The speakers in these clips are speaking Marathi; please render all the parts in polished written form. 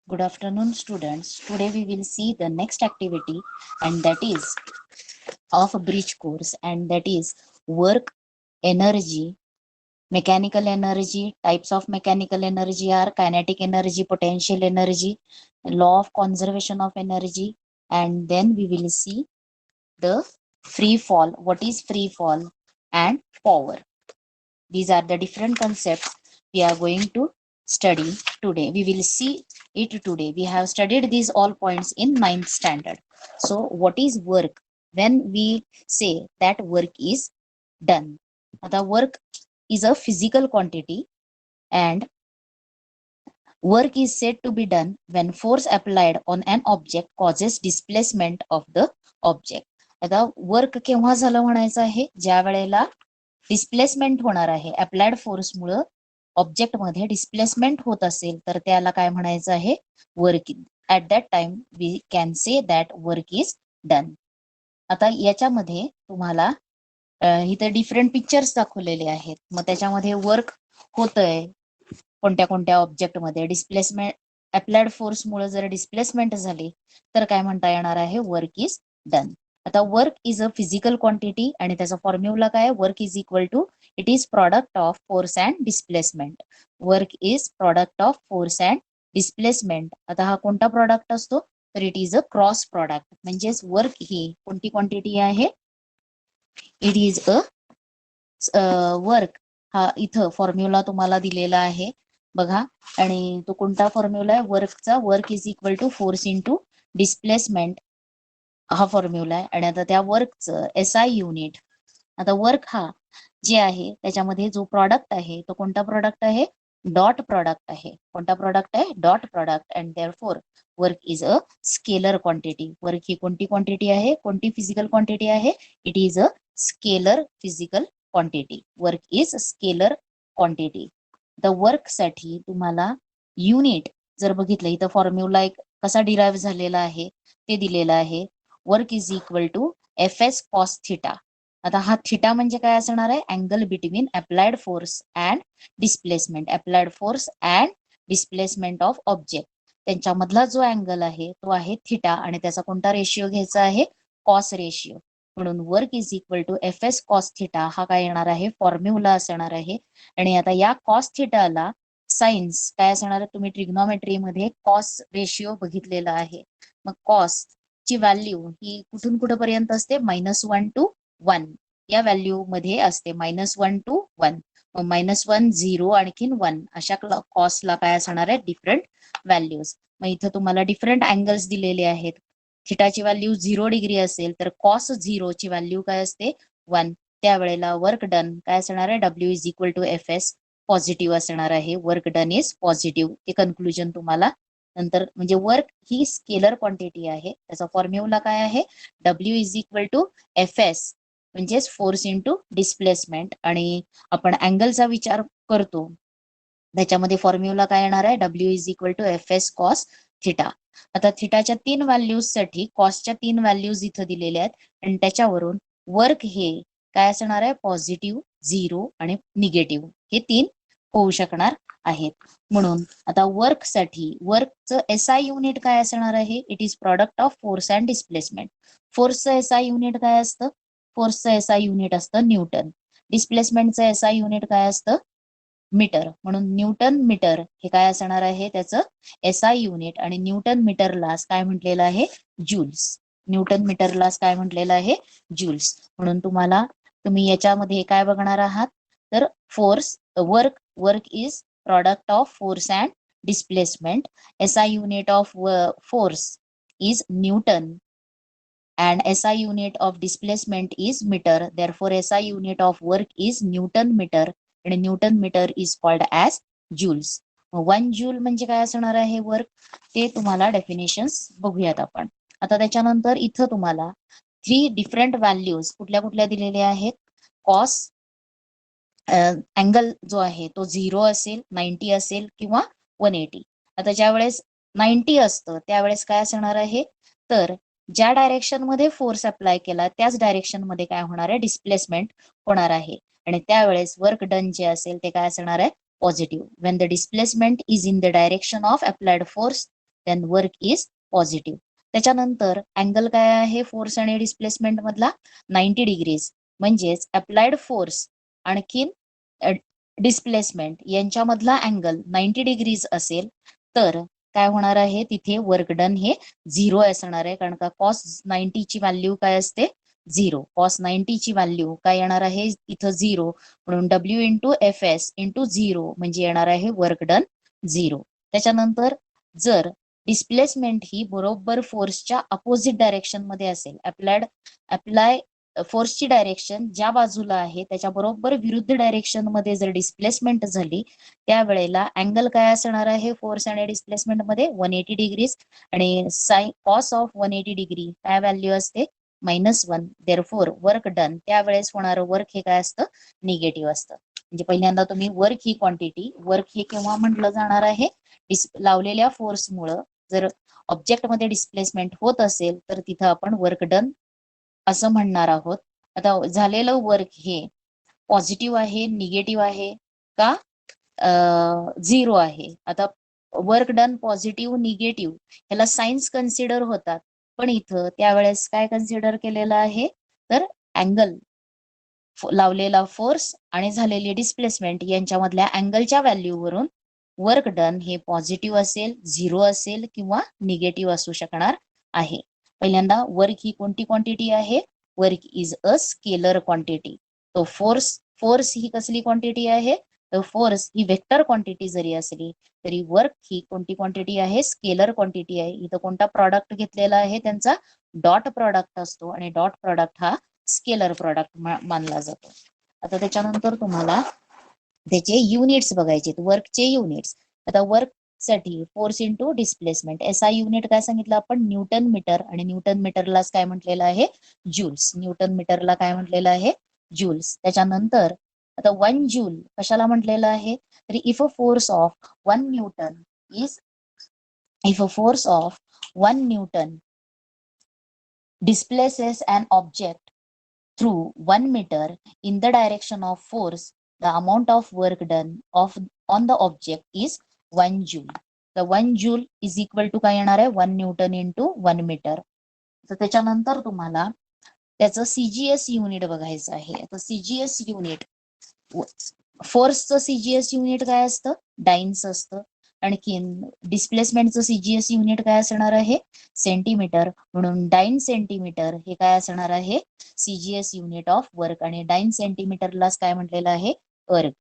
Good afternoon, students. Today we will see the next activity, and that is of a bridge course, and that is work, energy, mechanical energy. Types of mechanical energy are kinetic energy, potential energy, law of conservation of energy, and then we will see the free fall. What is free fall and power? These are the different concepts we are going to study today. We will see it today. We have studied these all points in ninth standard. So, what is work? When we say that work is done, the work is a physical quantity, and work is said to be done when force applied on an object causes displacement of the object. आता वर्क केव्हा झालं म्हणायचं आहे, ज्या वेळेला डिस्प्लेसमेंट होणार आहे, अप्लाइड फोर्समुळे ऑब्जेक्ट मध्ये डिस्प्लेसमेंट होत असेल तर त्याला काय म्हणायचं आहे, work. At that time we can say that work is done. आता याच्यामध्ये तुम्हाला इथे डिफरंट पिक्चर्स दाखवलेले आहेत. मग त्याच्यामध्ये वर्क होतंय कोणत्या कोणत्या ऑब्जेक्ट मध्ये, डिस्प्लेसमेंट अप्लाइड फोर्समुळे जर डिस्प्लेसमेंट झाली तर काय म्हणता येणार आहे, वर्क इज डन. आता work is a physical quantity आणि त्याचा फॉर्म्युला काय, work is equal to it is product of force and displacement. Work is product of force and displacement. आता हा कोणता प्रॉडक्ट असतो, तर it is a cross product. म्हणजेच वर्क ही कोणती क्वांटिटी आहे, इट इज अ वर्क. हा इथं फॉर्म्युला तुम्हाला दिलेला आहे बघा. आणि तो कोणता फॉर्म्युला आहे वर्कचा, work is equal to force into displacement, हा फॉर्म्युला आहे. आणि आता त्या वर्कचं SI युनिट, आता वर्क हा जे आहे त्याच्यामध्ये जो प्रॉडक्ट आहे तो कोणता प्रॉडक्ट आहे, डॉट प्रॉडक्ट आहे. कोणता प्रॉडक्ट आहे, dot product. And therefore work is a scalar quantity. Work ही कोणती क्वांटिटी आहे, कोणती फिजिकल क्वांटिटी आहे, it is a scalar physical quantity. Work is scalar quantity. The work साठी तुम्हाला युनिट जर बघितलं, इथं फॉर्म्युला एक कसा डिराईव्ह झालेला आहे ते दिलेलं आहे. Work is equal to FS cos theta. आता हा थिटा म्हणजे काय असणार आहे, angle between applied force and displacement. Applied force and displacement of object, त्यांच्यामधला जो अँगल आहे तो आहे थिटा, आणि त्याचा कोणता रेशिओ घ्यायचा आहे, कॉस रेशिओ. म्हणून work is equal to FS cos theta हा काय येणार आहे, फॉर्म्युला असणार आहे. आणि आता या कॉस थिटाला सायन्स काय असणार आहे, तुम्ही ट्रिग्नॉमेट्री मध्ये कॉस रेशिओ बघितलेला आहे. मग कॉस ची व्हॅल्यू ही कुठून कुठपर्यंत असते, -1 to 1 या व्हॅल्यू मध्ये असते. -1 to 1, -1 0 आणखीन 1 अशा कॉसला काय असणार आहे, डिफरंट व्हॅल्यूज. मग इथं तुम्हाला डिफरंट अँगल्स दिलेले आहेत. थिटाची व्हॅल्यू 0 डिग्री असेल तर कॉस 0 ची व्हॅल्यू काय असते, 1. त्यावेळेला वर्क डन काय असणार आहे, W is equal to FS positive असणार आहे. Work done is positive. ते कन्क्लुजन तुम्हाला नंतर, म्हणजे वर्क ही स्केलर क्वांटिटी आहे. त्याचा फॉर्म्युला काय आहे, W is equal to FS म्हणजेच फोर्स इंटू डिस्प्लेसमेंट. आणि आपण अँगलचा विचार करतो त्याच्यामध्ये फॉर्म्युला काय येणार आहे, W is equal to FS cos theta. आता थिटाच्या 3 व्हॅल्यूज साठी कॉसच्या 3 व्हॅल्यूज इथं दिलेल्या आहेत, आणि त्याच्यावरून वर्क हे काय असणार आहे, पॉझिटिव्ह, 0 आणि निगेटिव्ह हे 3 होऊ शकणार आहेत. म्हणून आता वर्क साठी वर्कचं SI युनिट काय असणार आहे, it is product of force and displacement. फोर्सचं SI युनिट काय असतं, फोर्सचं SI युनिट असतं न्यूटन. डिस्प्लेसमेंटचं SI युनिट काय असतं, मीटर. म्हणून न्यूटन मीटर हे काय असणार आहे, त्याचं SI युनिट. आणि न्यूटन मीटरलाच काय म्हटलेलं आहे, जूल्स. न्यूटन मीटरलाच काय म्हटलेलं आहे, जूल्स. म्हणून तुम्ही याच्यामध्ये काय बघणार आहात, तर force work is product of force and displacement. SI unit of force is Newton and SI unit of displacement is meter. Therefore, SI unit of work is Newton meter and Newton meter is called as joules. 1 joule म्हणजे काय असणार आहे वर्क, ते तुम्हाला डेफिनेशन्स बघूयात आपण. आता त्याच्यानंतर इथं तुम्हाला 3 डिफरंट व्हॅल्यूज कुठल्या कुठल्या दिलेल्या आहेत. कॉस अँगल जो आहे तो 0 असेल, 90 असेल किंवा 180. आता ज्या वेळेस 90 असतं त्यावेळेस काय असणार आहे, तर ज्या डायरेक्शन मध्ये फोर्स अप्लाय केला त्याच डायरेक्शन मध्ये काय होणार आहे, डिस्प्लेसमेंट होणार आहे. आणि त्यावेळेस वर्क डन जे असेल ते काय असणार आहे, positive. When the displacement is in the direction of applied force then work is positive. त्याच्यानंतर अँगल काय आहे फोर्स आणि डिस्प्लेसमेंट मधला 90 डिग्रीज, म्हणजेच अप्लाइड फोर्स आणखीन डिस्प्लेसमेंट यांच्यामधला अँगल 90 डिग्रीज असेल तर काय होणार आहे, तिथे वर्क डन हे 0 असणार आहे, कारण का कॉस 90 ची व्हॅल्यू काय असते 0. कॉस 90 ची व्हॅल्यू काय येणार आहे इथं 0, म्हणून W into F S into 0 म्हणजे येणार आहे वर्क डन 0. त्याच्यानंतर जर डिस्प्लेसमेंट ही बरोबर फोर्सच्या अपोजिट डायरेक्शन मध्ये असेल, अप्लाय फोर्सची डायरेक्शन ज्या बाजूला आहे त्याच्या बरोबर विरुद्ध डायरेक्शन मध्ये जर डिस्प्लेसमेंट झाली त्यावेळेला अँगल काय असणार आहे फोर्स आणि डिस्प्लेसमेंट मध्ये 180 डिग्रीज, आणि साइन कॉस ऑफ 180 डिग्री काय व्हॅल्यू असते -1. देअरफॉर वर्क डन त्यावेळेस होणारं वर्क हे काय असतं निगेटिव्ह असतं. म्हणजे पहिल्यांदा तुम्ही वर्क ही क्वांटिटी, वर्क हे केव्हा म्हटलं जाणार आहे लावलेल्या फोर्समुळं जर ऑब्जेक्ट मध्ये डिस्प्लेसमेंट होत असेल तर तिथं आपण वर्क डन असं म्हणणार आहोत. आता झालेलं वर्क हे पॉझिटिव्ह आहे निगेटिव्ह आहे का 0 आहे. आता वर्क डन पॉझिटिव्ह निगेटिव्ह ह्याला साइन्स कन्सिडर होतात, पण इथं त्यावेळेस काय कन्सिडर केलेलं आहे तर अँगल लावलेला फोर्स आणि झालेली डिस्प्लेसमेंट यांच्यामधल्या अँगलच्या व्हॅल्यूवरून वर्क डन हे पॉझिटिव्ह असेल 0 असेल किंवा निगेटिव्ह असू शकणार आहे. पहिल्यांदा वर्क ही कोणती क्वांटिटी आहे, work is a scalar quantity. तो फोर्स ही कसली क्वांटिटी आहे, तर फोर्स ही वेक्टर क्वांटिटी जरी असली तरी वर्क ही कोणती क्वांटिटी आहे स्केलर क्वांटिटी आहे. इथं कोणता प्रॉडक्ट घेतलेला आहे त्यांचा डॉट प्रॉडक्ट असतो आणि डॉट प्रॉडक्ट हा स्केलर प्रॉडक्ट मानला जातो. आता त्याच्यानंतर तुम्हाला त्याचे युनिट्स बघायचे, वर्कचे युनिट्स. आता वर्क साठी force into displacement SI unit काय सांगितलं आपण न्यूटन मीटर, आणि न्यूटन मीटरलाच काय म्हटलेलं आहे ज्यूल्स. न्यूटन मीटरला काय म्हटलेलं आहे ज्यूल्स. त्याच्यानंतर आता 1 जूल कशाला म्हटलेलं आहे, तर if a force of 1 Newton is if a force of 1 Newton displaces an object through 1 meter in the direction of force, the amount of work done on the object is 1 joule. The 1 joule is equal to काय येणार आहे 1 न्यूटन इंटू 1 मीटर. तर त्याच्यानंतर तुम्हाला त्याचं सीजीएस युनिट बघायचं आहे. तर सीजीएस युनिट फोर्सचं सीजीएस युनिट काय असतं डाईन्स असतं, आणखीन डिस्प्लेसमेंटचं सीजीएस युनिट काय असणार आहे सेंटीमीटर, म्हणून 9 सेंटीमीटर हे काय असणार आहे सीजीएस युनिट ऑफ वर्क, आणि 9 सेंटीमीटरलाच काय म्हटलेलं आहे अर्ग.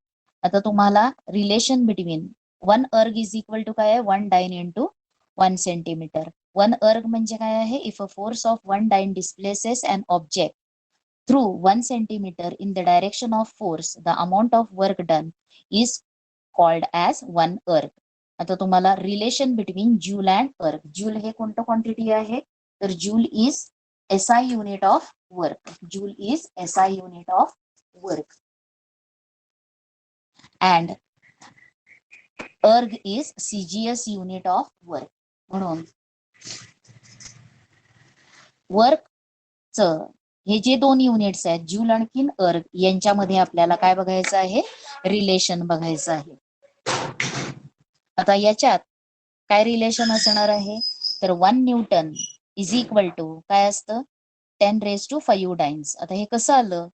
आता तुम्हाला रिलेशन बिटवीन 1 अर्ग इज इक्वल टू काय आहे 1 डाईन इंटू 1 सेंटीमीटर. 1 अर्ग म्हणजे काय आहे if a force of 1 dyne displaces an object through 1 centimeter in the direction of force, the amount of work done is called as 1 erg. आता तुम्हाला relation between joule and erg. Joule हे कोणतं क्वांटिटी आहे तर joule is SI unit of work. Joule is SI unit of work and erg is CGS unit of work. म्हणून वर्कचं हे जे दोन युनिट्स आहेत जूल आणखीन अर्ग यांच्यामध्ये आपल्याला काय बघायचं आहे रिलेशन बघायचं आहे. आता याच्यात काय रिलेशन असणार आहे तर 1 न्यूटन इज इक्वल टू काय असतं 10⁵ डाईन्स. आता हे कसं आलं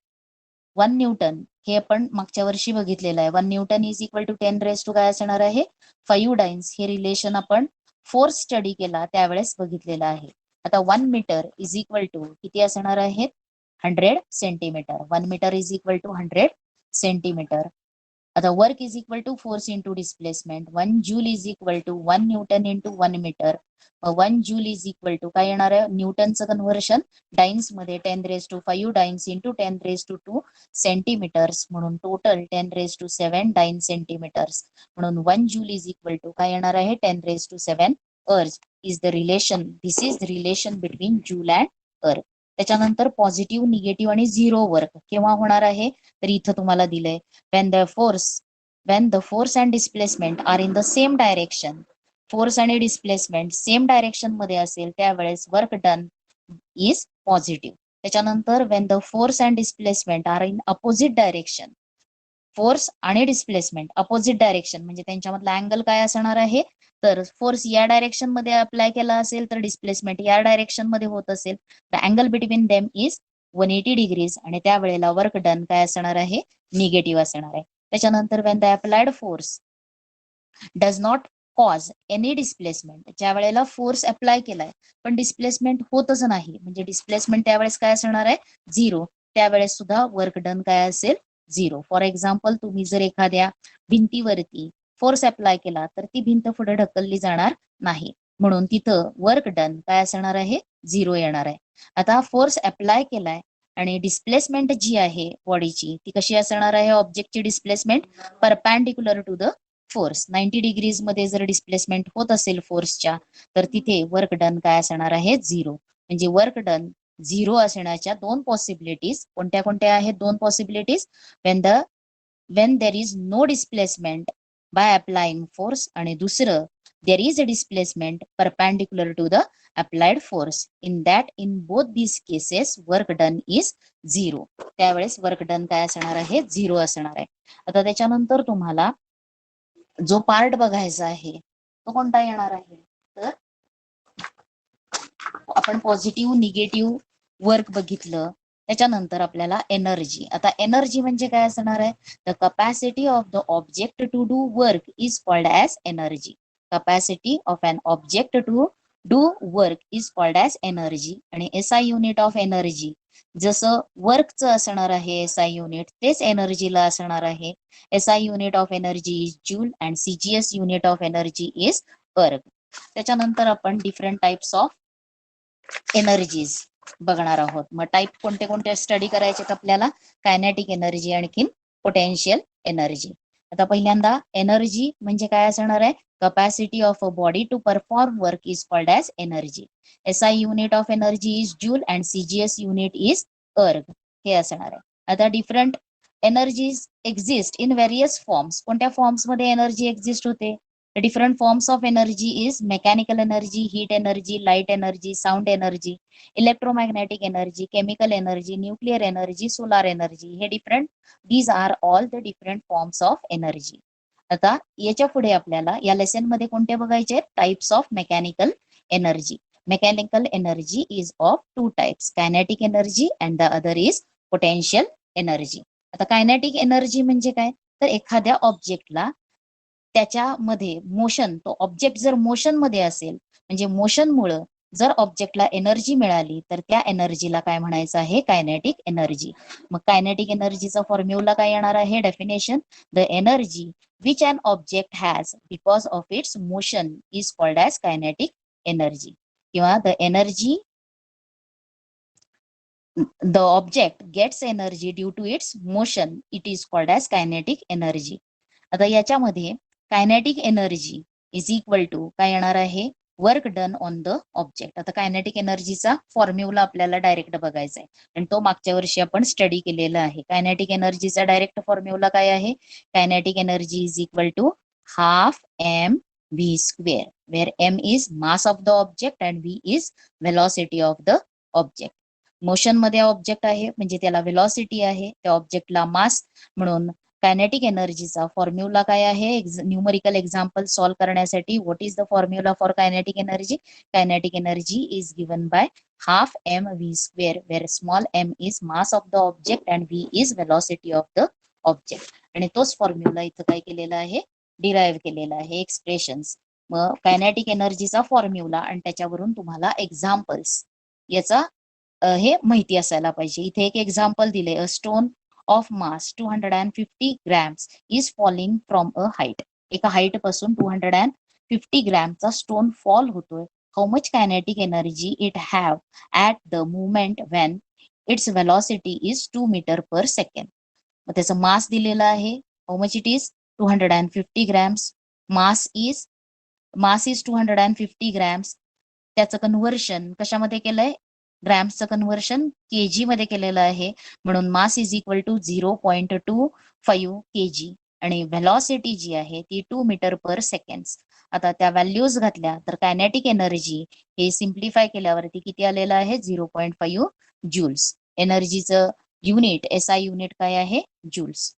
1 न्यूटन हे आपण मागच्या वर्षी बघितलेलं आहे. 1 न्यूटन इज इक्वल टू 10⁵ काय असणार आहे 5 डाईन्स. हे रिलेशन आपण फोर्स स्टडी केला त्यावेळेस बघितलेलं आहे. आता 1 मीटर इज इक्वल टू किती असणार आहे 100 centimetre. 1 metre is equal to 100 centimetre. आता work is equal to force into displacement. 1 joule is equal to 1 newton into 1 metre. 1 joule is equal to काय येणार आहे न्यूटनचं कन्व्हर्शन डाईन्स मध्ये 10⁵ डाईन्स इंटू 10⁵2 सेंटीमीटर्स, म्हणून टोटल 10⁵7 डाईन सेंटीमीटर्स. म्हणून 1 जूल इज इक्वल टू काय येणार आहे 10⁵7 अर्ज is the relation. This is the relation between joule and अर्ग. त्याच्यानंतर पॉझिटिव्ह निगेटिव्ह आणि 0 वर्क केव्हा होणार आहे तर इथं तुम्हाला दिलंय when the force and displacement are in the same direction. Force आणि डिस्प्लेसमेंट सेम डायरेक्शन मध्ये असेल त्यावेळेस वर्क डन इज पॉझिटिव्ह. त्याच्यानंतर when the force and displacement are in opposite direction, force आणि डिस्प्लेसमेंट अपोजिट डायरेक्शन म्हणजे त्यांच्यामधला अँगल काय असणार आहे, तर फोर्स या डायरेक्शन मध्ये अप्लाय केला असेल तर डिस्प्लेसमेंट या डायरेक्शन मध्ये होत असेल तर angle between them is 180 degrees आणि त्यावेळेला वर्क डन काय असणार आहे, निगेटिव्ह असणार आहे. त्याच्यानंतर Wien the applied force does not cause any displacement, ज्या वेळेला फोर्स अप्लाय केलाय पण डिस्प्लेसमेंट होतच नाही म्हणजे डिस्प्लेसमेंट त्यावेळेस काय असणार आहे, झिरो, त्यावेळेस सुद्धा वर्क डन काय असेल, झिरो. फॉर एक्झाम्पल तुम्ही जर एखाद्या भिंतीवरती फोर्स अप्लाय केला तर ती भिंत पुढे ढकलली जाणार नाही म्हणून तिथं वर्क डन काय असणार आहे, झिरो येणार आहे. आता फोर्स अप्लाय केलाय आणि डिस्प्लेसमेंट जी आहे बॉडीची ती कशी असणार आहे, ऑब्जेक्टची displacement perpendicular to the force 90 degrees मध्ये जर डिस्प्लेसमेंट होत असेल फोर्सच्या तर तिथे वर्क डन काय असणार आहे, झिरो. म्हणजे वर्क डन झिरो असण्याच्या दोन पॉसिबिलिटीज कोणत्या कोणत्या आहेत, दोन possibilities, when there is no displacement by applying force आणि दुसरं there is a displacement perpendicular to the applied force. In both these cases work done is zero. त्यावेळेस वर्क डन काय असणार आहे, झिरो असणार आहे. आता त्याच्यानंतर तुम्हाला जो पार्ट बघायचा आहे तो कोणता येणार आहे, तर आपण पॉझिटिव्ह निगेटिव्ह वर्क बघितलं. त्याच्यानंतर आपल्याला एनर्जी. आता एनर्जी म्हणजे काय असणार आहे, the capacity of the object to do work is called as energy. Capacity of an object to do work is called as energy. आणि एसआय युनिट ऑफ एनर्जी जसं वर्कचं असणार आहे एसआय युनिट तेच एनर्जीला असणार आहे. SI unit of energy is joule and CGS unit of energy is erg. त्याच्यानंतर आपण डिफरंट टाइप्स ऑफ एनर्जीज बघणार आहोत. मग टाईप कोणते कोणते स्टडी करायचे आपल्याला, कायनेटिक एनर्जी आणखीन पोटेन्शियल एनर्जी. आता पहिल्यांदा एनर्जी म्हणजे काय असणार आहे, capacity of a body to perform work is called as energy. SI unit of energy is joule and CGS unit is erg, हे असणार आहे. आता different energies exist in various forms. कोणत्या फॉर्म्स मध्ये एनर्जी एक्झिस्ट होते, the different forms of energy is mechanical energy, heat energy, light energy, sound energy, electromagnetic energy, chemical energy, nuclear energy, solar energy. हे different, these are all the different forms of energy. आता याच्या पुढे आपल्याला या लेसन मध्ये कोणते बघायचे, types of mechanical energy. Mechanical energy is of two types, kinetic energy and the other is potential energy. आता कायनेटिक एनर्जी म्हणजे काय, तर एखाद्या ऑब्जेक्टला त्याच्यामध्ये मोशन, तो ऑब्जेक्ट जर मोशन मध्ये असेल म्हणजे मोशनमुळं जर ऑब्जेक्टला एनर्जी मिळाली तर त्या एनर्जीला काय म्हणायचं आहे, कायनेटिक एनर्जी. मग कायनेटिक एनर्जीचा फॉर्म्युला काय येणार आहे, definition, the energy which an object has because of its motion is called as kinetic energy. किंवा the energy the object gets energy due to its motion, it is called as kinetic energy. आता याच्यामध्ये kinetic energy is equal to काय येणार आहे, work done on the object. आता कायनेटिक एनर्जीचा फॉर्म्युला आपल्याला डायरेक्ट बघायचा आहे आणि तो मागच्या वर्षी आपण स्टडी केलेला आहे. कायनेटिक एनर्जीचा डायरेक्ट फॉर्म्युला काय आहे, kinetic energy is equal to half M V square, where M is mass of the object and V is velocity of the object. Motion मध्ये ऑब्जेक्ट आहे म्हणजे त्याला व्हेलॉसिटी आहे, त्या ऑब्जेक्टला मास, म्हणून कायनेटिक एनर्जीचा फॉर्म्युला काय आहे, न्यूमरिकल एक्झाम्पल सॉल्व्ह करण्यासाठी what is the formula for kinetic energy, kinetic energy is given by half M V square, where small M is mass of the object and V is velocity of the object. आणि तोच फॉर्म्युला इथं काय केलेला आहे, डिराईव्ह केलेला आहे, एक्सप्रेशन्स. मग कायनेटिक एनर्जीचा फॉर्म्युला आणि त्याच्यावरून तुम्हाला एक्झाम्पल्स याचा हे माहिती असायला पाहिजे. इथे एक एक्झाम्पल दिले, a stone of mass 250 grams is falling from a height. एका हाईट पासून 250 ग्रॅमचा स्टोन फॉल होतोय. How much kinetic energy it have at the movement when its velocity is 2 metre per second. मग त्याचं मास दिलेलं आहे, how much it is 250 grams. Mass is 250 grams. त्याचं कन्व्हर्शन कशामध्ये केलंय, ग्रॅम्सचं कन्व्हर्शन केजी मध्ये केलेलं आहे, म्हणून mass is equal to 0.25 KG आणि व्हेलॉसिटी जी आहे ती 2 मीटर पर सेकंड. आता त्या व्हॅल्यूज घातल्या तर कायनेटिक एनर्जी हे सिम्प्लिफाय केल्यावरती किती आलेलं आहे, 0.5 ज्यूल्स. एनर्जीचं युनिट एसआय युनिट काय आहे, ज्यूल्स.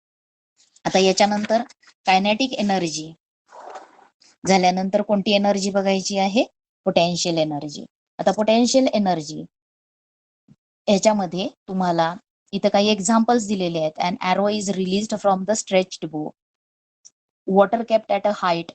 आता याच्यानंतर कायनेटिक एनर्जी झाल्यानंतर कोणती एनर्जी बघायची आहे? Potential energy. आता पोटेन्शियल एनर्जी याच्यामध्ये तुम्हाला इथं काही एक्झाम्पल्स दिलेले आहेत. अन arrow is released from the stretched bow. Water kept at a height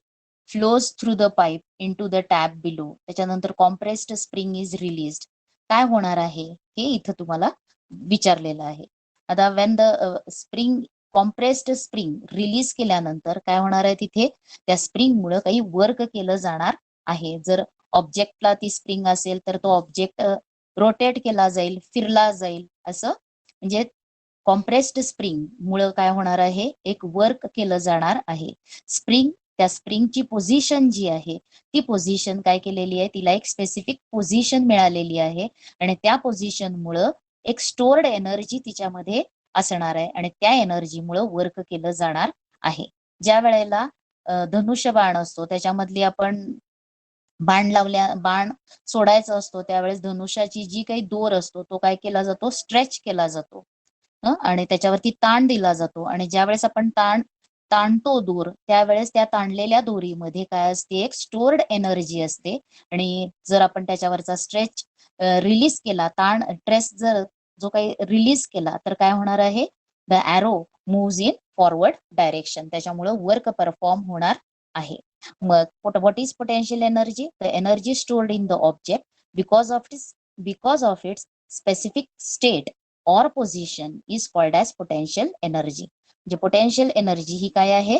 flows through the pipe into the tap below. त्याच्यानंतर compressed spring is released. काय होणार आहे हे इथं तुम्हाला विचारलेलं आहे. आता when the spring compressed spring release केल्यानंतर काय होणार आहे? तिथे त्या स्प्रिंग मुळे काही वर्क केलं जाणार आहे. जर ऑब्जेक्टला ती स्प्रिंग असेल तर तो ऑब्जेक्ट रोटेट केला जाईल, फिरला जाईल, असं म्हणजे कॉम्प्रेस्ड स्प्रिंग मुळे काय होणार आहे? एक वर्क केलं जाणार आहे. त्या स्प्रिंगची पोझिशन जी आहे ती पोझिशन काय केलेली आहे? तिला एक स्पेसिफिक पोझिशन मिळालेली आहे आणि त्या पोझिशन मुळे एक स्टोर्ड एनर्जी तिच्यामध्ये असणार आहे आणि त्या एनर्जीमुळे वर्क केलं जाणार आहे. ज्या वेळेला धनुष्य बाण असतो त्याच्यामधली आपण बाण सोडायचा असतो त्यावेळेस धनुष्याची जी काही दोर असतो तो काय केला जातो? स्ट्रेच केला जातो आणि त्याच्यावरती ताण दिला जातो आणि ज्यावेळेस आपण ताणतो दोर त्यावेळेस त्या ताणलेल्या दोरीमध्ये काय असते? एक स्टोर्ड एनर्जी असते आणि जर आपण त्याच्यावरचा स्ट्रेच रिलीज केला, ताण ट्रेस जर जो काही रिलीज केला तर काय होणार आहे? The arrow moves in forward direction. त्याच्यामुळे वर्क परफॉर्म होणार आहे. मग what is potential energy? The energy stored in the object because of its specific state or position is called as potential energy. म्हणजे पोटेन्शियल एनर्जी ही काय आहे?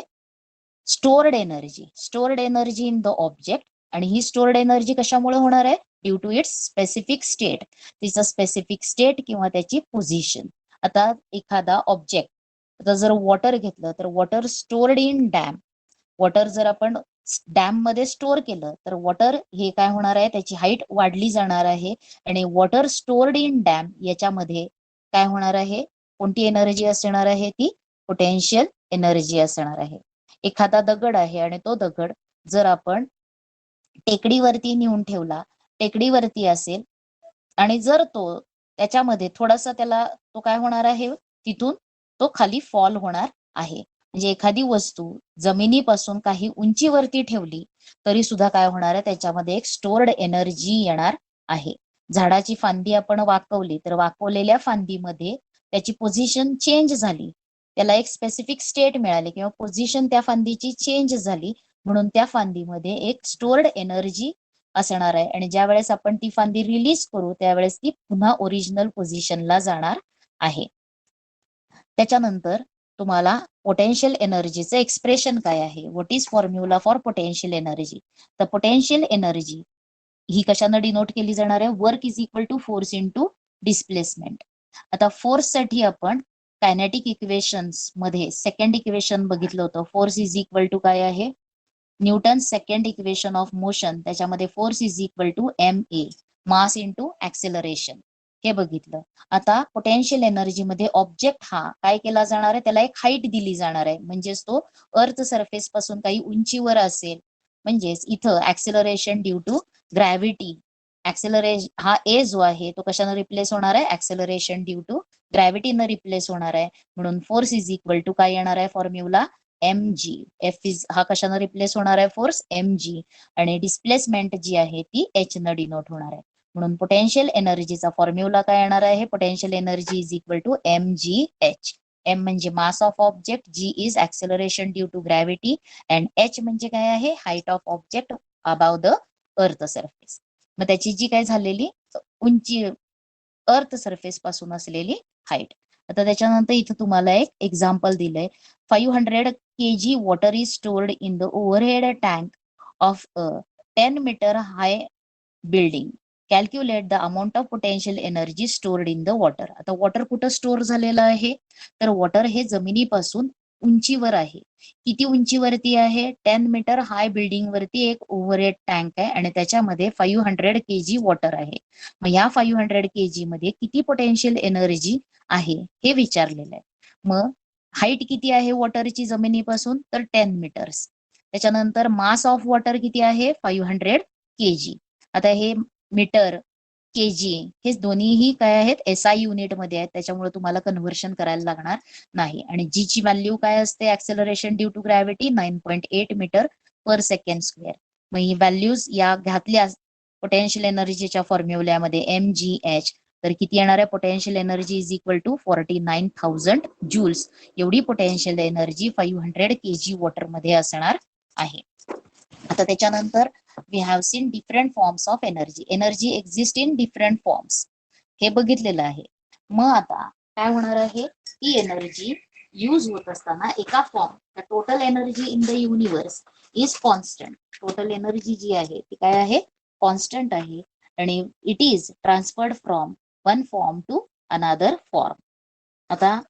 Stored energy in the object. आणि ही स्टोर्ड एनर्जी कशामुळे होणार आहे? Due to its specific state. तिचं स्पेसिफिक स्टेट किंवा त्याची पोझिशन. आता एखादा ऑब्जेक्ट, आता जर वॉटर घेतलं तर water stored in dam. Water जर आपण डॅम मध्ये स्टोअर केलं तर वॉटर हे काय होणार आहे? त्याची हाईट वाढली जाणार आहे आणि वॉटर स्टोर्ड इन डॅम याच्यामध्ये काय होणार आहे? कोणती एनर्जी असणार आहे? ती पोटेन्शियल एनर्जी असणार आहे. एखादा दगड आहे आणि तो दगड जर आपण टेकडीवरती नेऊन ठेवला, टेकडीवरती असेल आणि जर तो त्याच्यामध्ये थोडासा तो काय होणार आहे? तिथून तो खाली फॉल होणार आहे. म्हणजे एखादी वस्तू जमिनीपासून काही उंचीवरती ठेवली तरी सुद्धा काय होणार आहे? त्याच्यामध्ये एक स्टोर्ड एनर्जी येणार आहे. झाडाची फांदी आपण वाकवली तर वाकवलेल्या फांदीमध्ये त्याची पोझिशन चेंज झाली, त्याला एक स्पेसिफिक स्टेट मिळाली किंवा पोझिशन त्या फांदीची चेंज झाली म्हणून त्या फांदीमध्ये एक स्टोर्ड एनर्जी असणार आहे आणि ज्या वेळेस आपण ती फांदी रिलीज करू त्यावेळेस ती पुन्हा ओरिजिनल पोझिशनला जाणार आहे. त्याच्यानंतर तुम्हाला पोटेन्शियल एनर्जीचं एक्सप्रेशन काय आहे? What is formula for potential energy? तर पोटेन्शियल एनर्जी ही कशानं डिनोट केली जाणार आहे? Work is equal to force into displacement. आता फोर्स साठी आपण कायनेटिक इक्वेशन्स मध्ये सेकंड इक्वेशन बघितलं होतं. फोर्स इज इक्वल टू काय आहे? Newton second equation of motion. त्याच्यामध्ये force is equal to MA, mass into acceleration, हे बघितलं. आता पोटेन्शियल एनर्जी मध्ये ऑब्जेक्ट हा काय केला जाणार आहे? त्याला एक हाईट दिली जाणार आहे. म्हणजेच तो अर्थ सरफेस पासून काही उंचीवर असेल. म्हणजेच इथं acceleration due to gravity. Acceleration हा ए जो आहे तो कशाने रिप्लेस होणार आहे? ऍक्सेलरेशन ड्यू टू ग्रॅव्हिटीनं रिप्लेस होणार आहे. म्हणून फोर्स इज इक्वल टू काय येणार आहे फॉर्म्युला? mg. एफ इज हा कशाने रिप्लेस होणार आहे? Force mg. आणि डिस्प्लेसमेंट जी आहे ती h न डिनोट होणार आहे. म्हणून पोटेन्शियल एनर्जीचा फॉर्म्युला काय येणार आहे? Potential energy is equal to mgh. m म्हणजे mass of object, g is acceleration due to gravity and h म्हणजे काय आहे? Height of object above the earth surface. मग त्याची जी काय झालेली उंची अर्थ सरफेस पासून असलेली हाईट. आता त्याच्यानंतर इथं तुम्हाला एक एक्झाम्पल दिलंय. 500 kg water is stored in the overhead tank of a 10 meter high building. Calculate the amount of potential energy stored in the water. आता वॉटर कुठं स्टोअर झालेलं आहे? तर वॉटर हे जमिनीपासून उंचीवर आहे. किती उंचीवरती आहे? 10 मीटर हाय बिल्डिंग वरती एक ओव्हरहेड टँक आहे आणि त्याच्यामध्ये 500 kg वॉटर आहे. मग ह्या 500 kg मध्ये किती पोटेन्शियल एनर्जी आहे हे विचारलेलं आहे. मग हाईट किती आहे वॉटरची जमिनीपासून? तर 10 मीटर्स. त्याच्यानंतर मास ऑफ वॉटर किती आहे? 500 kg. आता हे मीटर केजी हे दोन्हीही काय आहेत SI युनिट मध्ये आहेत, त्याच्यामुळे तुम्हाला कन्व्हर्शन करायला लागणार नाही. आणि जी ची व्हॅल्यू काय असते acceleration due to gravity 9.8 metre per second square. मग ही व्हॅल्यूज या घातल्या पोटेन्शियल एनर्जीच्या फॉर्म्युल्यामध्ये MgH, तर किती येणार आहे potential energy is equal to 49,000 joules. एवढी पोटेन्शियल एनर्जी 500 kg वॉटर मध्ये असणार आहे. आता त्याच्यानंतर we have seen different forms of energy. Energy exist in different forms हे बघितलेलं आहे. मग आता काय होणार आहे, ती एनर्जी यूज होत असताना एका form total energy in the universe is constant. Total energy जी आहे ती काय आहे कॉन्स्टंट आहे आणि it is transferred from one form to another form. आता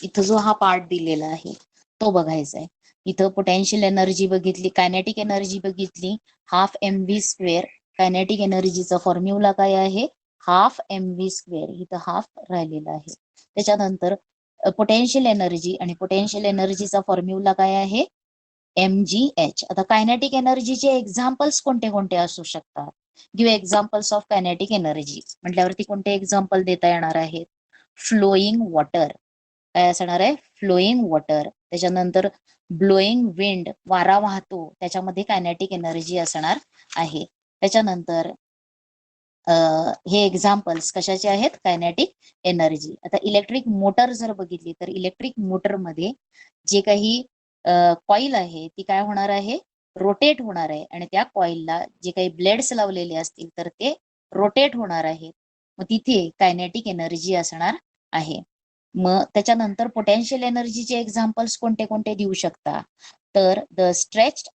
इथं जो हा पार्ट दिलेला आहे तो बघायचा आहे. इथं पोटेन्शियल एनर्जी बघितली, कायनेटिक एनर्जी बघितली, हाफ mv². कायनेटिक एनर्जीचा फॉर्म्युला काय आहे हाफ mv². इथं हाफ राहिलेला आहे. त्याच्यानंतर पोटेन्शियल एनर्जी आणि पोटेन्शियल एनर्जीचा फॉर्म्युला काय आहे mgh. आता कायनेटिक एनर्जीचे एक्झाम्पल्स कोणते कोणते असू शकतात, give examples of kinetic energy म्हटल्यावरती कोणते एक्झाम्पल देता येणार आहेत, फ्लोईंग वॉटर काय असणार आहे फ्लोईंग वॉटर. त्याच्यानंतर ब्लोईंग विंड वारा वाहतो त्याच्यामध्ये कायनेटिक एनर्जी असणार आहे. त्याच्यानंतर हे एक्झाम्पल्स कशाचे आहेत कायनेटिक एनर्जी. आता इलेक्ट्रिक मोटर जर बघितली तर इलेक्ट्रिक मोटर मध्ये जे काही कॉईल आहे ती काय होणार आहे रोटेट होणार आहे आणि त्या कॉईलला जे काही ब्लेड्स लावलेले असतील तर ते रोटेट होणार आहेत. मग तिथे कायनेटिक एनर्जी असणार आहे. मग त्याच्यानंतर पोटेन्शियल एनर्जीचे एक्झाम्पल्स कोणते कोणते देऊ शकता, तर द स्ट्रेच्ड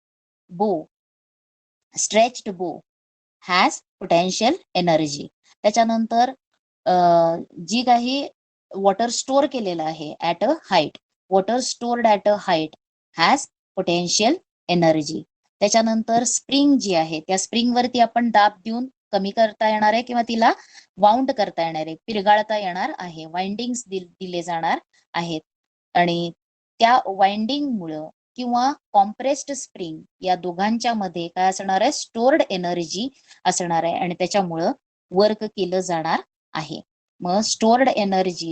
बो हॅज पोटेन्शियल एनर्जी. त्याच्यानंतर जी काही वॉटर स्टोअर केलेलं आहे at a height, water stored at a height has potential energy. त्याच्यानंतर स्प्रिंग जी आहे त्या स्प्रिंग वरती आपण दाब देऊन कमी करता येणार आहे किंवा तिला वाउंड करता येणार आहे, पिरगाळता येणार आहे, वाइंडिंग्स दिले जाणार आहेत. आणि त्या वाइंडिंग मुळे किंवा कॉम्प्रेस्ड स्प्रिंग या दोघांच्या मध्ये काय असणार आहे स्टोर्ड एनर्जी असणार आहे आणि त्याच्यामुळं वर्क केलं जाणार आहे. मग स्टोर्ड एनर्जी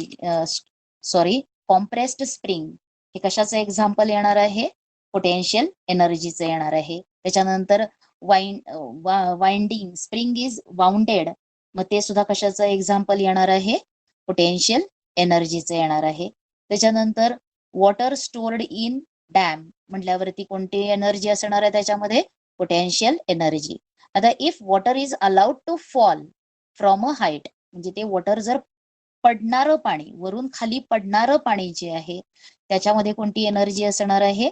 कॉम्प्रेस्ड स्प्रिंग हे कशाचं एक्झाम्पल येणार आहे पोटेन्शियल एनर्जीचं येणार आहे. त्याच्यानंतर वाइंडिंग स्प्रिंग इज वाउंडेड, मग ते सुद्धा कशाचं एक्झाम्पल येणार आहे पोटेन्शियल एनर्जीचं येणार आहे. त्याच्यानंतर वॉटर स्टोर्ड इन डॅम म्हटल्यावरती कोणती एनर्जी असणार आहे त्याच्यामध्ये पोटेन्शियल एनर्जी. आता if water is allowed to fall from a height, म्हणजे ते वॉटर जर पडणारं पाणी वरून खाली पडणारं पाणी जे आहे त्याच्यामध्ये कोणती एनर्जी असणार आहे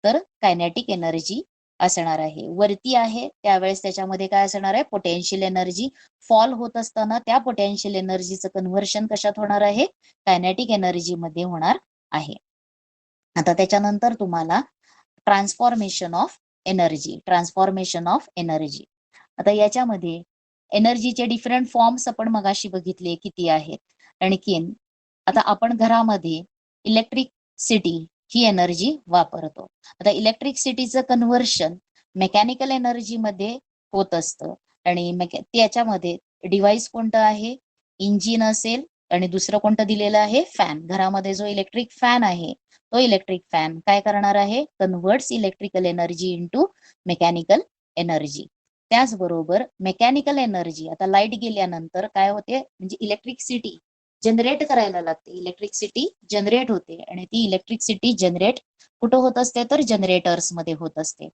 तर कायनेटिक एनर्जी असणार आहे. वरती आहे त्यावेळेस त्याच्यामध्ये काय असणार आहे पोटेन्शियल एनर्जी. फॉल होत असताना त्या पोटेन्शियल एनर्जीचं कन्व्हर्शन कशात होणार आहे कायनेटिक एनर्जी मध्ये होणार आहे. आता त्याच्यानंतर तुम्हाला ट्रान्सफॉर्मेशन ऑफ एनर्जी. आता याच्यामध्ये एनर्जीचे डिफरंट फॉर्म्स आपण मगाशी बघितले किती आहेत. आणखीन आता आपण घरामध्ये इलेक्ट्रिसिटी ही एनर्जी वापरतो. आता इलेक्ट्रिसिटीचं कन्व्हर्शन मेकॅनिकल एनर्जी मध्ये होत असतं आणि त्याच्यामध्ये डिव्हाइस कोणतं आहे इंजिन असेल आणि दुसरं कोणतं दिलेलं आहे फॅन. घरामध्ये जो इलेक्ट्रिक फॅन आहे तो इलेक्ट्रिक फॅन काय करणार आहे converts electrical energy into mechanical energy. त्याचबरोबर मेकॅनिकल एनर्जी आता लाईट गेल्यानंतर काय होते म्हणजे इलेक्ट्रिसिटी जनरेट करायला लागते, इलेक्ट्रिसिटी जनरेट होते आणि ती इलेक्ट्रिसिटी जनरेट कुठं होत असते तर जनरेटर्स मध्ये होत असते.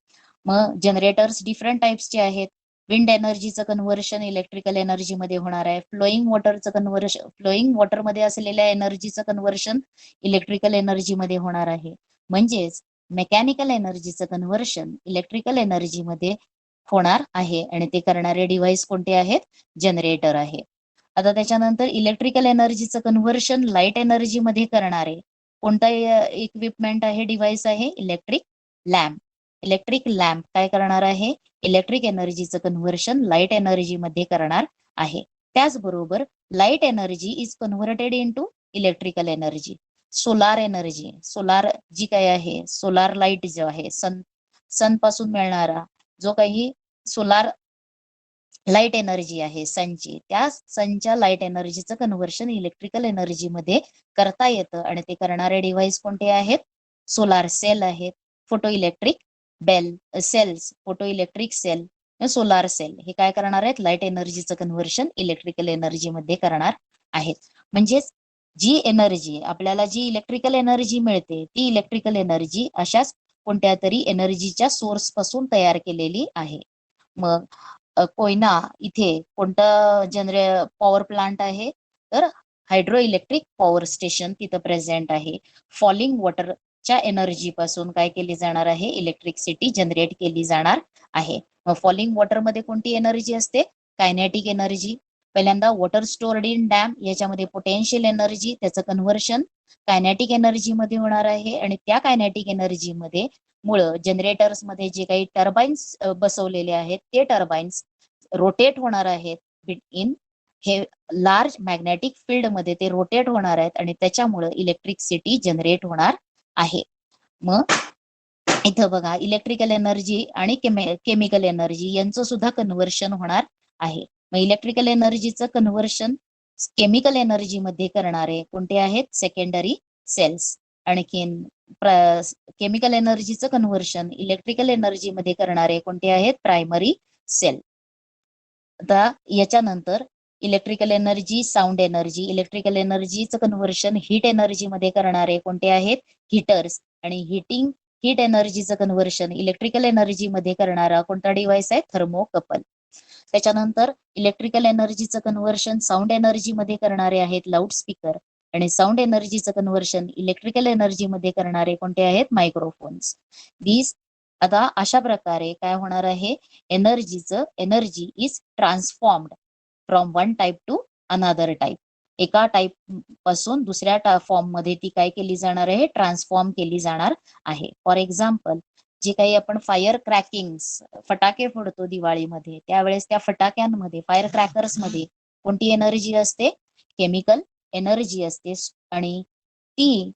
मग जनरेटर्स डिफरंट टाइप्सचे आहेत. विंड एनर्जीचं कन्व्हर्शन इलेक्ट्रिकल एनर्जी मध्ये होणार आहे. फ्लोईंग वॉटरमध्ये असलेल्या एनर्जीचं कन्व्हर्शन इलेक्ट्रिकल एनर्जी मध्ये होणार आहे. म्हणजेच मेकॅनिकल एनर्जीचं कन्व्हर्शन इलेक्ट्रिकल एनर्जी मध्ये होणार आहे आणि ते करणारे डिव्हाइस कोणते आहेत जनरेटर आहे. आता त्याच्यानंतर इलेक्ट्रिकल एनर्जीचं कन्व्हर्शन लाईट एनर्जी मध्ये करणारे कोणता इक्विपमेंट आहे डिव्हाइस आहे इलेक्ट्रिक लॅम्प काय करणार आहे इलेक्ट्रिक एनर्जीचं कन्व्हर्शन लाईट एनर्जी मध्ये करणार आहे. त्याचबरोबर light energy is converted into electrical energy. Solar जी काय आहे सोलार लाईट जो आहे सन पासून मिळणारा जो काही सोलार लाईट एनर्जी आहे सनची, त्या सनच्या लाईट एनर्जीचं कन्व्हर्शन इलेक्ट्रिकल एनर्जी मध्ये करता येतं. आणि ते करणारे डिव्हाइस कोणते आहेत? सोलार सेल आहेत, photo electric cells, photo electric cell, solar cell, हे काय करणार आहेत? लाईट एनर्जीचं कन्व्हर्शन इलेक्ट्रिकल एनर्जी मध्ये करणार आहेत. म्हणजेच जी एनर्जी आपल्याला, जी इलेक्ट्रिकल एनर्जी मिळते, ती इलेक्ट्रिकल एनर्जी अशाच कोणत्या तरी एनर्जीच्या सोर्स पासून तयार केलेली आहे. मग कोयना इथे कोणतं पॉवर प्लांट आहे? तर हायड्रो इलेक्ट्रिक पॉवर स्टेशन तिथं प्रेझेंट आहे. फॉलिंग वॉटरच्या एनर्जी पासून काय केली जाणार आहे? इलेक्ट्रिसिटी जनरेट केली जाणार आहे. मग फॉलिंग वॉटर मध्ये कोणती एनर्जी असते? Kinetic energy. पहिल्यांदा वॉटर स्टोर्ड इन डॅम, याच्यामध्ये पोटेन्शियल एनर्जी, त्याचं कन्व्हर्शन कायनेटिक एनर्जी मध्ये होणार आहे. आणि त्या कायनेटिक एनर्जी मध्ये मुळे जनरेटर्स मध्ये जे काही टर्बाईन्स बसवलेले आहेत, ते टर्बाईन्स रोटेट होणार आहेत इन हे लार्ज मॅग्नेटिक फील्ड मध्ये, ते रोटेट होणार आहेत आणि त्याच्यामुळे इलेक्ट्रिसिटी जनरेट होणार आहे. मग इथं बघा, इलेक्ट्रिकल एनर्जी आणि केमिकल एनर्जी यांचं सुद्धा कन्व्हर्शन होणार आहे. मग इलेक्ट्रिकल एनर्जीचं कन्व्हर्शन केमिकल एनर्जी मध्ये करणारे कोणते आहेत? Secondary cells. आणखीन केमिकल एनर्जीचं कन्व्हर्शन इलेक्ट्रिकल एनर्जी मध्ये करणारे कोणते आहेत? Primary cell. आता याच्यानंतर electrical energy, sound energy. Electrical एनर्जीचं कन्व्हर्शन हीट एनर्जी मध्ये करणारे कोणते आहेत? हीटर्स. आणि हीट एनर्जीचं कन्व्हर्शन इलेक्ट्रिकल एनर्जी मध्ये करणारा कोणता डिव्हाइस आहे? थर्मोकपल. त्याच्यानंतर इलेक्ट्रिकल एनर्जीचं कन्व्हर्शन साऊंड एनर्जी मध्ये करणारे आहेत लाऊडस्पीकर. आणि साऊंड एनर्जीचं कन्व्हर्शन इलेक्ट्रिकल एनर्जी मध्ये करणारे कोणते आहेत? मायक्रोफोन्स. दीज आता अशा प्रकारे काय होणार आहे? Energy is transformed from one type two another type. एका टाईप पासून दुसऱ्या फॉर्म मध्ये ती काय केली जाणार आहे? ट्रान्सफॉर्म केली जाणार आहे. फॉर एक्झाम्पल, जे काही आपण फायर क्रॅकिंग्स, फटाके फोडतो दिवाळीमध्ये, त्यावेळेस त्या फटाक्यांमध्ये, फायर क्रॅकर्स मध्ये कोणती एनर्जी असते? केमिकल एनर्जी असते. आणि ती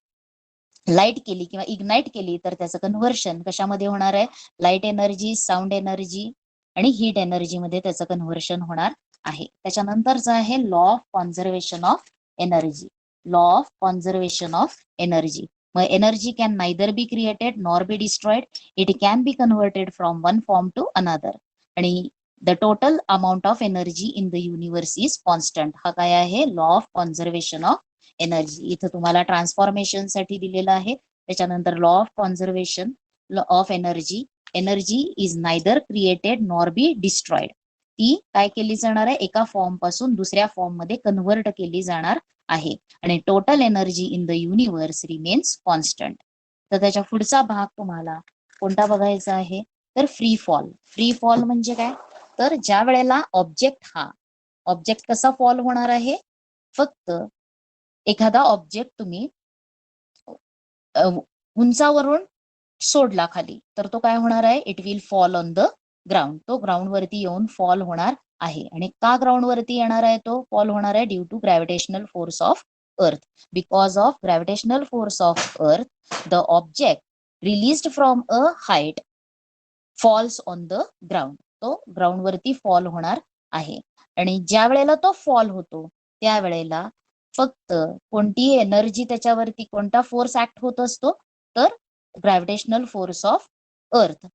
लाईट केली किंवा इग्नाइट केली तर त्याचं कन्व्हर्शन कशामध्ये होणार आहे? लाईट एनर्जी, साऊंड एनर्जी आणि हीट एनर्जी मध्ये त्याचं कन्व्हर्शन होणार आहे. त्याच्यानंतरचं आहे law of conservation of energy. Law of conservation of energy. मग energy can neither be created nor be destroyed. It can be converted from one form to another. आणि the total amount of energy in the universe is constant. हा काय आहे? Law of conservation of energy. इथं तुम्हाला ट्रान्सफॉर्मेशन साठी दिलेलं आहे. त्याच्यानंतर law of conservation of energy. Energy is neither created nor be destroyed. ती काय केली जाणार आहे? एका फॉर्म पासून दुसऱ्या फॉर्म मध्ये कन्व्हर्ट केली जाणार आहे. आणि total energy in the universe remains constant. तर त्याच्या पुढचा भाग तुम्हाला कोणता बघायचा आहे? तर फ्री फॉल. फ्री फॉल म्हणजे काय? तर ज्या वेळेला ऑब्जेक्ट कसा फॉल होणार आहे? फक्त एखादा ऑब्जेक्ट तुम्ही उंचावरून सोडला खाली, तर तो काय होणार आहे? It will fall on the ground. तो ग्राउंड वरती येऊन फॉल होणार आहे. आणि का ग्राउंड वरती येणार आहे? तो फॉल होणार आहे due to gravitational force of earth. Because of gravitational force of earth, the object released from a height falls on the ground. तो ग्राउंड वरती फॉल होणार आहे. आणि ज्या वेळेला तो फॉल होतो त्यावेळेला फक्त कोणती एनर्जी त्याच्यावरती, कोणता फोर्स ऍक्ट होत असतो? तर ग्रॅव्हिटेशनल फोर्स ऑफ अर्थ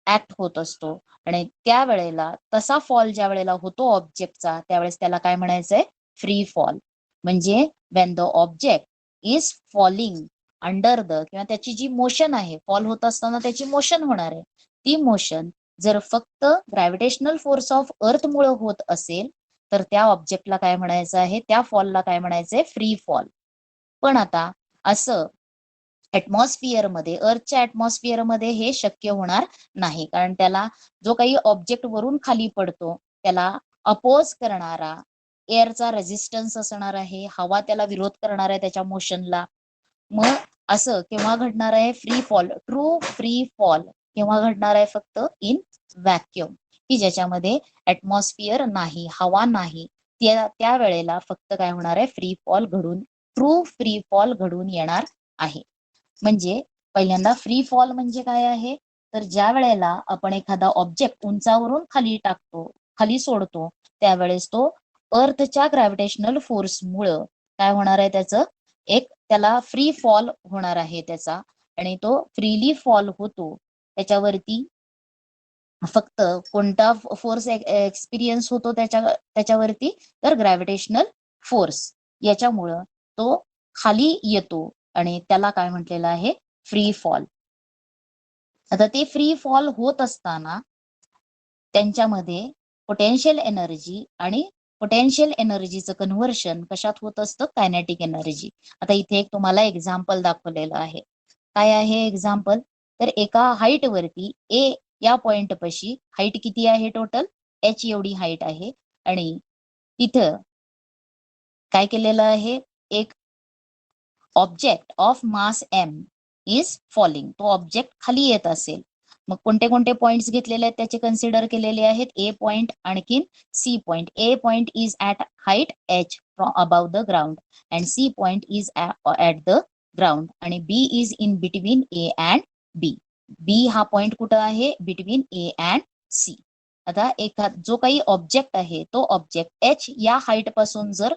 ऍक्ट होत असतो. आणि त्यावेळेला तसा फॉल ज्या वेळेला होतो ऑब्जेक्टचा, त्यावेळेस त्याला काय म्हणायचंय? Free fall. म्हणजे when the object is falling under the, किंवा त्याची जी मोशन आहे, फॉल होत असताना त्याची मोशन होणार आहे, ती मोशन जर फक्त ग्रॅव्हिटेशनल फोर्स ऑफ अर्थ मुळे होत असेल तर त्या ऑब्जेक्टला काय म्हणायचं आहे? त्या फॉलला काय म्हणायचंय? Free fall. पण आता असं मध्ये, अर्थच्या ऍटमॉस्फिअर मध्ये हे शक्य होणार नाही. कारण त्याला जो काही ऑब्जेक्ट वरून खाली पडतो त्याला अपोज करणारा एअरचा रेझिस्टन्स असणार आहे, हवा त्याला विरोध करणार आहे त्याच्या मोशनला. मग असं केव्हा घडणार आहे? Free fall, true free fall केव्हा घडणार आहे? फक्त इन व्हॅक्युम, की ज्याच्यामध्ये ऍटमॉस्फिअर नाही, हवा नाही, त्या वेळेला फक्त काय होणार आहे? फ्री फॉल घडून, ट्रू फ्री फॉल घडून येणार आहे. म्हणजे पहिल्यांदा फ्री फॉल म्हणजे काय आहे? तर ज्या वेळेला आपण एखादा ऑब्जेक्ट उंचावरून खाली टाकतो, खाली सोडतो त्यावेळेस तो अर्थच्या ग्रॅव्हिटेशनल फोर्समुळं काय होणार आहे, त्याचं एक त्याला फ्री फॉल होणार आहे त्याचा, आणि तो फ्रीली फॉल होतो त्याच्यावरती फक्त कोणता फोर्स एक्सपिरियन्स होतो त्याच्यावरती, तर ग्रॅव्हिटेशनल फोर्स, याच्यामुळं तो खाली येतो आणि त्याला काय म्हटलेलं आहे, फ्री फॉल. आता ते फ्री फॉल होत असताना त्यांच्यामध्ये पोटेन्शियल एनर्जी आणि पोटेन्शियल एनर्जीचं कन्व्हर्शन कशात होत असतं, कायनेटिक एनर्जी. आता इथे एक तुम्हाला एक्झाम्पल दाखवलेलं आहे. काय आहे एक्झाम्पल, तर एका हाईट वरती ए या पॉइंट पाशी हाईट किती आहे, टोटल एच एवढी हाईट आहे, आणि तिथं काय केलेलं आहे, एक object of mass M is falling, तो ऑब्जेक्ट खाली येत असेल. मग कोणते कोणते पॉइंट्स घेतलेले आहेत त्याचे कन्सिडर केलेले आहेत, ए पॉइंट आणखीन C point. A point is at height H from above the ground, and C point is at the ground, आणि B is in between A and B. B हा पॉइंट कुठं आहे, बिटवीन ए अँड सी. आता जो काही ऑब्जेक्ट आहे तो ऑब्जेक्ट एच या हाईट पासून जर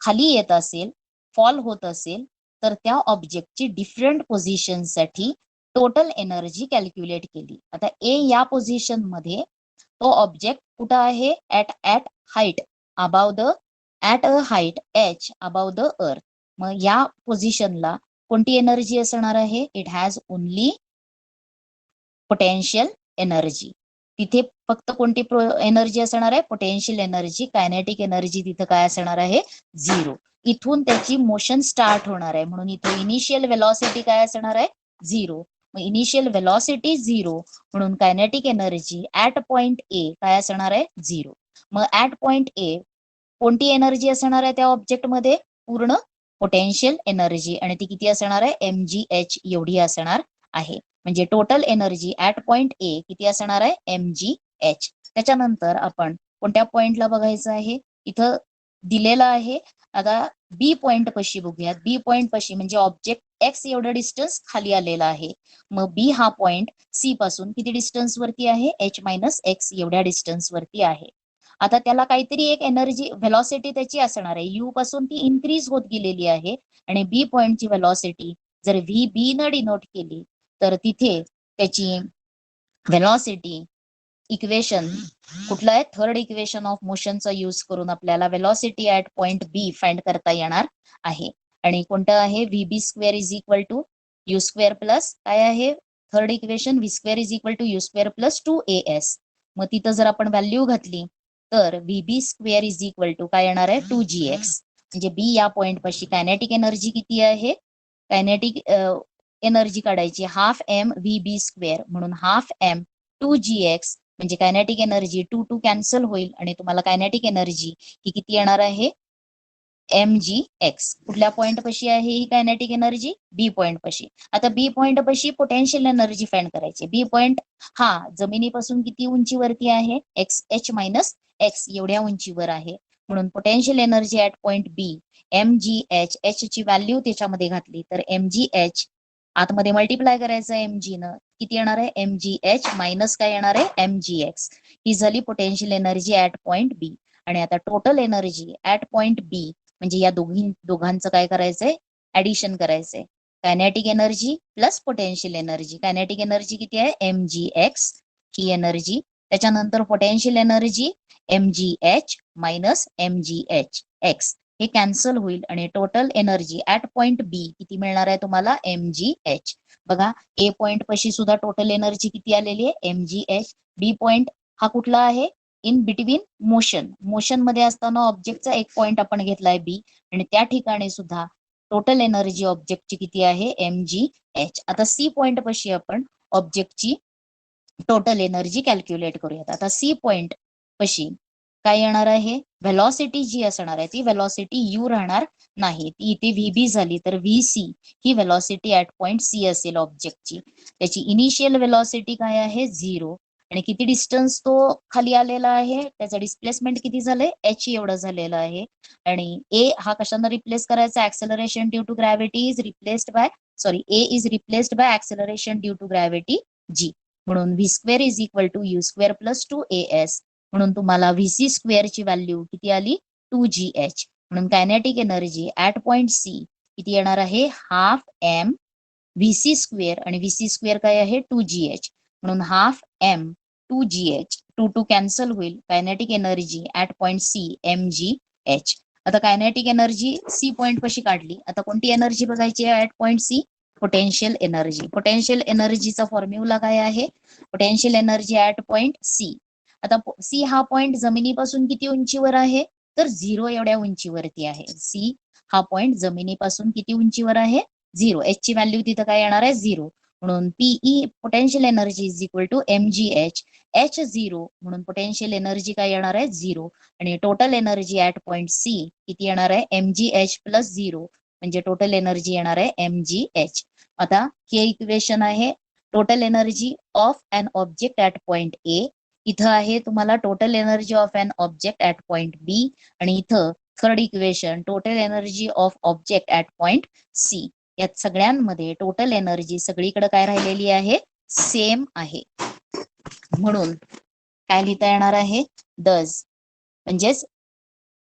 खाली येत असेल, फॉल होत असेल, तर त्या ऑब्जेक्टची डिफरंट पोझिशनसाठी टोटल एनर्जी कॅल्क्युलेट केली. आता ए या पोझिशन मध्ये तो ऑब्जेक्ट कुठं आहे, at height above the at a height H above the अर्थ. मग या पोझिशनला कोणती एनर्जी असणार आहे, it has only potential energy. तिथे फक्त कोणती एनर्जी असणार आहे, पोटेन्शियल एनर्जी. कायनेटिक एनर्जी तिथं काय असणार आहे, 0. इथून त्याची मोशन स्टार्ट होणार आहे, म्हणून इथं इनिशियल वेलॉसिटी काय असणार आहे, 0. मग इनिशियल वेलॉसिटी 0, म्हणून कायनेटिक एनर्जी ऍट पॉइंट ए काय असणार आहे, 0. मग ऍट पॉइंट ए कोणती एनर्जी असणार आहे त्या ऑब्जेक्ट मध्ये, पूर्ण पोटेन्शियल एनर्जी, आणि ती किती असणार आहे, mgh एवढी असणार आहे. म्हणजे टोटल एनर्जी ऍट पॉइंट ए किती असणार आहे, mgh. त्याच्यानंतर आपण कोणत्या पॉइंटला बघायचं आहे, इथं दिलेलं आहे. आता बी पॉइंट पशी बघूयात. बी पॉइंट पशी म्हणजे ऑब्जेक्ट एक्स एवढं डिस्टन्स खाली आलेला आहे. मग बी हा पॉइंट सी पासून किती डिस्टन्स वरती आहे, एच मायनस एक्स एवढ्या डिस्टन्स वरती आहे. आता त्याला काहीतरी एक एनर्जी व्हेलॉसिटी त्याची असणार आहे, यू पासून ती इन्क्रीज होत गेलेली आहे, आणि बी पॉइंटची व्हेलॉसिटी जर व्ही बी न डिनोट केली तर तिथे त्याची व्हेलॉसिटी इक्वेशन कुठलं आहे, थर्ड इक्वेशन ऑफ मोशनचा यूज करून आपल्याला velocity at point B find करता येणार आहे. आणि कोणतं आहे, V B square is equal to U square plus काय आहे, third equation V square is equal to U square plus 2as. मग तिथं जर आपण व्हॅल्यू घातली तर V B square is equal to काय येणार आहे, 2gx. म्हणजे बी या पॉइंट पाशी कायनेटिक एनर्जी किती आहे, कायनेटिक एनर्जी काढायची half M V B square, म्हणून हाफ एम 2gx, म्हणजे कायनेटिक एनर्जी 2 कॅन्सल होईल, आणि तुम्हाला कायनेटिक एनर्जी ही किती येणार आहे, mgx. कुठल्या पॉइंट पाशी आहे ही कायनेटिक एनर्जी, बी पॉइंट पाशी. आता बी पॉइंट पाशी पोटेन्शियल एनर्जी फाइंड करायची. बी पॉइंट हा जमिनीपासून किती उंचीवरती आहे, एक्स एच मायनस एक्स एवढ्या उंचीवर आहे, म्हणून potential energy at point B mgh, H ची व्हॅल्यू त्याच्यामध्ये घातली तर mgh आतमध्ये मल्टिप्लाय करायचं mg न, किती येणार आहे, mgh मायनस काय येणार आहे, mgx. ही झाली potential energy at point B. आणि आता टोटल एनर्जी ऍट पॉइंट बी म्हणजे या दोघांचं काय करायचंय, ऍडिशन करायचंय. Kinetic energy plus potential energy. Kinetic energy किती आहे, mgx ही एनर्जी, त्याच्यानंतर potential energy mgh minus mgh x, हे कॅन्सल होईल, आणि टोटल एनर्जी ऍट पॉइंट बी किती मिळणार आहे तुम्हाला, mgh. बघा ए पॉइंट पाशी सुद्धा टोटल एनर्जी किती आलेली आहे, mgh. बी पॉइंट हा कुठला आहे, इन बिटवीन मोशन मध्ये असताना ऑब्जेक्टचा एक पॉइंट आपण घेतलाय बी, आणि त्या ठिकाणी सुद्धा टोटल एनर्जी ऑब्जेक्टची किती आहे, mgh. आता सी पॉइंट पाशी आपण ऑब्जेक्टची टोटल एनर्जी कॅल्क्युलेट करूयात. आता सी पॉइंट पाशी काय येणार आहे, व्हेलॉसिटी जी असणार आहे ती व्हेलॉसिटी यू राहणार नाही, ती इथे व्हीबी झाली तर व्हीसी ही व्हेलॉसिटी ऍट पॉइंट सी असेल ऑब्जेक्टची. त्याची इनिशियल व्हेलॉसिटी काय आहे, 0, आणि किती डिस्टन्स तो खाली आलेला आहे, त्याचं डिस्प्लेसमेंट किती झालंय, एच एवढं झालेलं आहे. आणि ए हा कशाने रिप्लेस करायचा, acceleration due to gravity is replaced by A is replaced by acceleration due to gravity G, म्हणून V square is equal to U square plus 2as. म्हणून तुम्हाला व्हीसी स्क्वेअरची व्हॅल्यू किती आली 2gh. म्हणून kinetic energy at point C किती येणार आहे हाफ एम व्हीसी स्क्वेअर आणि व्हीसी स्क्वेअर काय आहे 2gh. म्हणून हाफ एम 2gh 2 कॅन्सल होईल. Kinetic energy at point C mgh. आता कायनेटिक एनर्जी सी पॉइंट कशी काढली. आता कोणती एनर्जी बघायची आहे at point C potential energy. Potential एनर्जीचा फॉर्म्युला काय आहे potential energy at point C. आता सी हा पॉइंट जमिनीपासून किती उंचीवर आहे तर 0 एवढ्या उंचीवरती आहे. सी हा पॉइंट जमिनीपासून किती उंचीवर आहे 0. एच ची व्हॅल्यू तिथं काय येणार आहे 0. म्हणून PE potential energy is equal to mgh. H 0 म्हणून पोटेन्शियल एनर्जी काय येणार आहे 0 आणि total energy at point C किती येणार आहे mgh प्लस 0 म्हणजे टोटल एनर्जी येणार आहे mgh. आता हे इक्वेशन आहे total energy of an object at point A. इथं आहे तुम्हाला total energy of an object at point B आणि इथं third equation total energy of object at point C. यात सगळ्यांमध्ये टोटल एनर्जी सगळीकडे काय राहिलेली आहे सेम आहे. म्हणून काय लिहिता येणार आहे डज म्हणजेच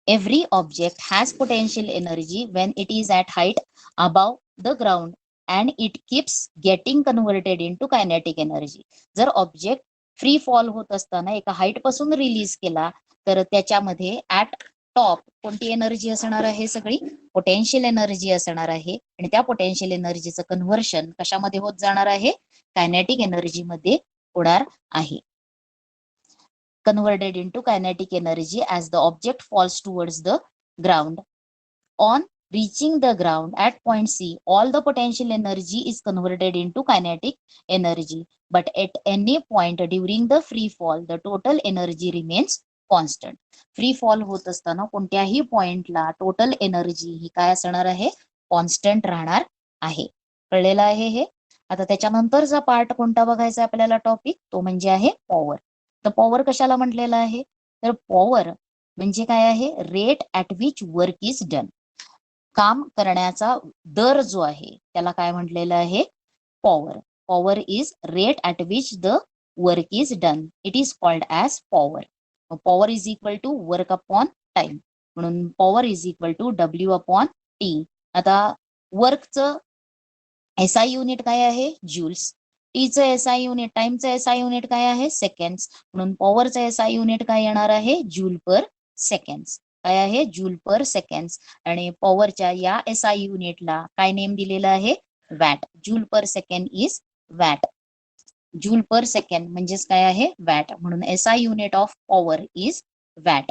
every object has potential energy when it is at height above the ground and it keeps getting converted into kinetic energy. जर ऑब्जेक्ट फ्री फॉल होत असताना एका हाईट पासून रिलीज केला तर त्याच्यामध्ये ऍट टॉप कोणती एनर्जी असणार आहे सगळी पोटेन्शियल एनर्जी असणार आहे आणि त्या पोटेन्शियल एनर्जीचं कन्व्हर्शन कशामध्ये होत जाणार आहे कायनेटिक एनर्जी मध्ये होणार आहे. Converted into kinetic energy as the object falls towards the ground. On reaching the ground at point C, all the potential energy is converted into kinetic energy. But at any point during the free fall, the total energy remains constant. Free fall होत असताना कोणत्याही पॉइंटला टोटल एनर्जी ही काय असणार आहे कॉन्स्टंट राहणार आहे. कळलेलं आहे हे. आता त्याच्यानंतरचा पार्ट कोणता बघायचा आपल्याला टॉपिक तो म्हणजे आहे पॉवर. तर पॉवर कशाला म्हटलेलं आहे तर पॉवर म्हणजे काय आहे rate at which work is done. काम करण्याचा दर जो आहे त्याला काय म्हटलेलं आहे power. Power is rate at which the work is done. It is called as power. Power is equal to work upon time. म्हणून power is equal to W upon T. आता वर्कचं एसआय युनिट काय आहे ज्यूल्स. टीचं एसआय युनिट टाइमचं एसआय युनिट काय आहे सेकंड्स. म्हणून पॉवरचं एसआय युनिट काय येणार आहे जूल पर सेकंड्स. काय आहे जूल पर सेकंड्स. आणि पॉवरच्या या एसआय युनिटला काय नेम दिलेला आहे watt. Joule per second is watt. Joule per second म्हणजेच काय आहे वॅट. म्हणून SI unit of power is watt.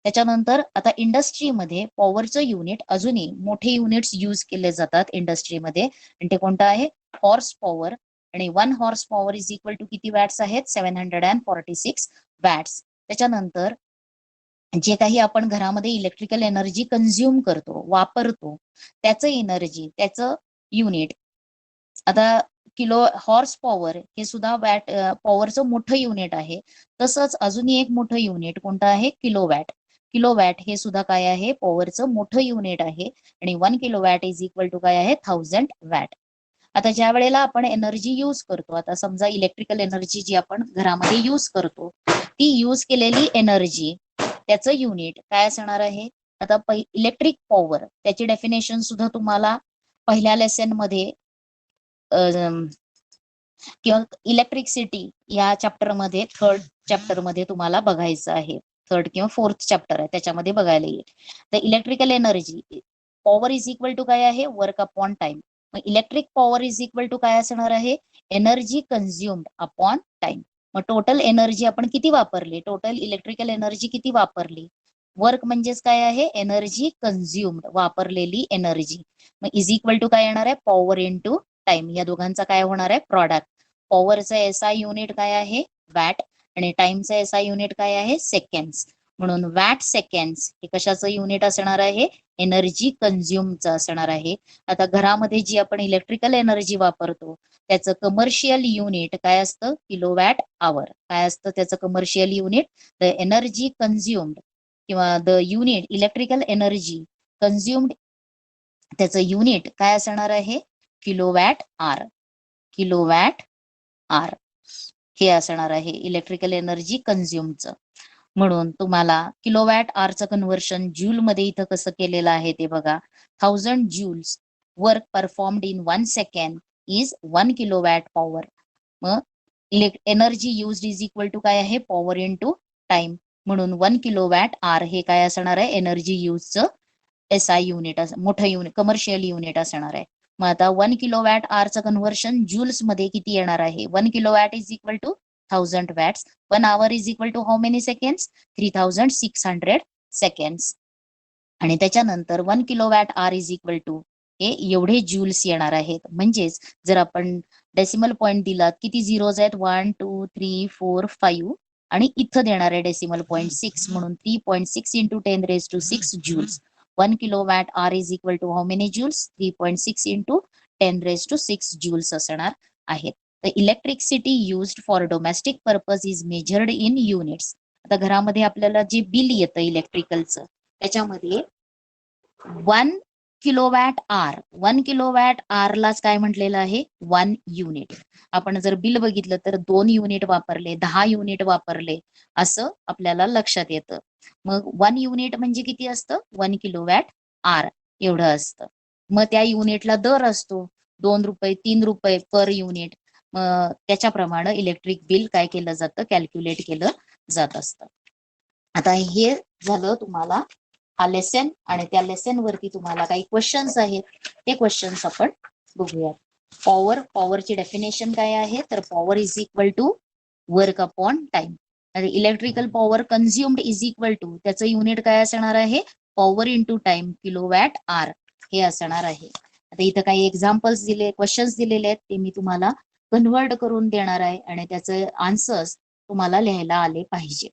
त्याच्यानंतर आता इंडस्ट्रीमध्ये पॉवरचं युनिट अजूनही मोठे युनिट्स यूज केले जातात इंडस्ट्रीमध्ये आणि ते कोणतं आहे हॉर्स पॉवर. आणि 1 horse power is equal to किती वॅट्स आहेत 746 वॅट्स. त्याच्यानंतर जे काही आपण घरामध्ये इलेक्ट्रिकल एनर्जी कंझ्युम करतो वापरतो त्याचं एनर्जी त्याचं युनिट आता किलो हॉर्स पॉवर हे सुद्धा वॅट पॉवरचं मोठं युनिट आहे. तसंच अजूनही एक मोठं युनिट कोणतं आहे किलोवॅट. किलोवॅट हे सुद्धा काय आहे पॉवरचं मोठं युनिट आहे आणि 1 किलोवॅट इज इक्वल टू काय आहे 1000 वॅट. आता ज्या वेळेला आपण एनर्जी यूज करतो आता समजा इलेक्ट्रिकल एनर्जी जी आपण घरामध्ये यूज करतो ती यूज केलेली एनर्जी त्याचं युनिट काय असणार आहे. आता इलेक्ट्रिक पॉवर त्याची डेफिनेशन सुद्धा तुम्हाला पहिल्या लेसन मध्ये किंवा इलेक्ट्रिसिटी या चॅप्टर मध्ये थर्ड चॅप्टर मध्ये तुम्हाला बघायचं आहे. थर्ड किंवा फोर्थ चॅप्टर आहे त्याच्यामध्ये बघायला येईल. तर electrical energy power is equal to काय आहे वर्क अपॉन टाइम. मग electric power is equal to काय असणार आहे एनर्जी कंझ्युम्ड अपॉन टाइम. मग टोटल एनर्जी आपण किती वापरली टोटल इलेक्ट्रिकल एनर्जी किती वापरली. वर्क म्हणजेच काय आहे एनर्जी कंझ्युम्ड वापरलेली एनर्जी. मग इज इक्वल टू काय येणार आहे पॉवर इंटू टाइम. या दोघांचा काय होणार आहे प्रॉडक्ट. पॉवरचं एसआय युनिट काय आहे वॅट आणि टाइमचं एसआय युनिट काय आहे सेकंड्स. म्हणून वॅट सेकंड्स हे कशाचं युनिट असणार आहे एनर्जी कंझ्युमचं असणार आहे. आता घरामध्ये जी आपण इलेक्ट्रिकल एनर्जी वापरतो त्याचं कमर्शियल युनिट काय असतं किलोवॅट आवर. काय असतं त्याचं कमर्शियल युनिट द एनर्जी कंझ्युम्ड किंवा द युनिट इलेक्ट्रिकल एनर्जी कंझ्युम्ड त्याचं युनिट काय असणार आहे किलोवॅट आर. किलोवॅट आर हे असणार आहे इलेक्ट्रिकल एनर्जी कंझ्युमचं. म्हणून तुम्हाला किलोवॅट आरचं कन्व्हर्शन जूल मध्ये इथं कसं केलेलं आहे ते बघा. 1000 joules work performed in 1 second is 1 kilowatt power. मग energy used is equal to काय आहे, पॉवर इंटू टाइम. म्हणून 1 किलोवॅट आर हे काय असणार आहे, एनर्जी युजचं SI युनिट, मोठं युनिट, कमर्शियल युनिट असणार आहे. मग आता 1 किलोवॅट आरचं कन्व्हर्शन जूल्स मध्ये किती येणार आहे. 1 kilowatt is equal to 1000 watts. 1 hour is equal to how many seconds, 3600 seconds. आणि त्याच्यानंतर 1 kilowatt hour is equal to हे एवढे जूल्स येणार आहेत. म्हणजेच जर आपण डेसिमल पॉईंट दिला, किती झिरोज आहेत, 1 2 3 4 5 आणि इथं देणार आहे डेसिमल पॉईंट 6, म्हणून 3.6 into 10⁻6 joules. 1 kilowatt R is equal to how many joules? 3.6 into 10⁻6 joules असणार आहेत. The electricity used for domestic purpose is measured in units. आता घरामध्ये आपल्याला जे बिल येतं इलेक्ट्रिकलचं, त्याच्यामध्ये 1 किलोवॅट आर लाच काय म्हटलेलं आहे, 1 युनिट. आपण जर बिल बघितलं तर 2 युनिट वापरले, 10 युनिट वापरले असं आपल्याला लक्षात येतं. मग 1 युनिट म्हणजे किती असतं, 1 किलोवॅट आर एवढं असतं. मग त्या युनिटला दर असतो 2 रुपये 3 रुपये पर युनिट. मग त्याच्याप्रमाणे इलेक्ट्रिक बिल काय केलं जातं, कॅल्क्युलेट केलं जात असतं. आता हे झालं तुम्हाला हा लेसन, आणि त्या लेसन वरती तुम्हाला काही क्वेश्चन्स आहेत, ते क्वेश्चन्स आपण बघूयात. पॉवरची डेफिनेशन काय आहे, तर power is equal to work upon time. Electrical power consumed is equal to, त्याचं युनिट काय असणार आहे, power into time, kilowatt hour हे असणार आहे. आता इथं काही एक्झाम्पल्स दिले, क्वेश्चन्स दिलेले आहेत, ते मी तुम्हाला कन्व्हर्ट करून देणार आहे आणि त्याचे आन्सर्स तुम्हाला लिहायला आले पाहिजे.